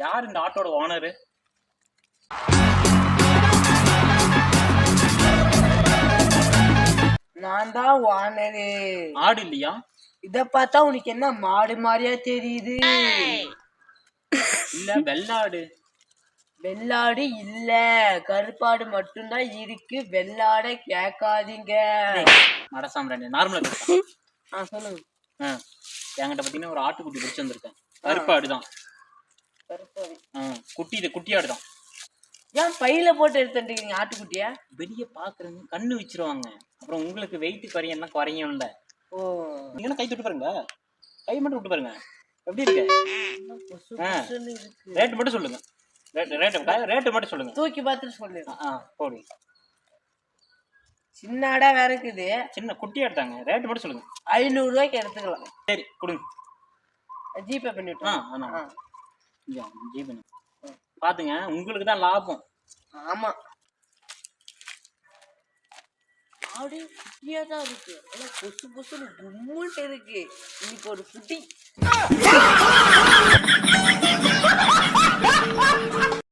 யார் இந்த ஆட்டோட ஓனரு? நான் தான் ஓனரு. ஆடு இல்லையா? இத பார்த்தா உனக்கு என்ன மாடு மாதிரியா தெரியுது? இல்ல வெள்ளாடு. வெள்ளாடு இல்ல, கருப்பாடு மட்டும்தான் இருக்கு. வெள்ளாட கேட்காதீங்க. மடசாம்பிராணி நார்மலா சொல்லுங்க. என்கிட்ட பாத்தீங்கன்னா ஒரு ஆட்டுக்குட்டி பிடிச்சு வந்திருக்கேன். கருப்பாடுதான். கருப்பாடு குட்டி ஆடுதான். ஏன் பையில போட்டு எடுத்துட்டீங்க ஆட்டுக்குட்டிய? வெளிய பாக்குறேங்க, கண்ணு வச்சிருவாங்க. அப்புறம் உங்களுக்கு வெயிட் குறையன்னா குறையும் இல்ல. நீங்க கை தொட்டு பாருங்க, கை மட்டும் விட்டு பாருங்க எப்படி இருக்கு. ரேட் மட்டும் சொல்லுங்க. ரேட் மட்டும் சொல்லுங்க. தூக்கி பார்த்துட்டு சொல்லுங்க. போடு. சின்னடா வேற இருக்குது. சின்ன குட்டி எடுத்தாங்க. ரேட் மட்டும் சொல்லுங்க. 500 ரூபாய்க்கு எடுத்துக்கலாம். சரி கொடுங்க. ஜிபே பண்ணிவிட்டோம். ஜிபே பாத்துங்க, உங்களுக்கு தான் லாபம். ஆமா, ஆடு குட்டியா தான் இருக்கு. ஆனா பொசு பொசுன்னு கும்முன்ட்டு இருக்கு. இன்னைக்கு ஒரு குட்டி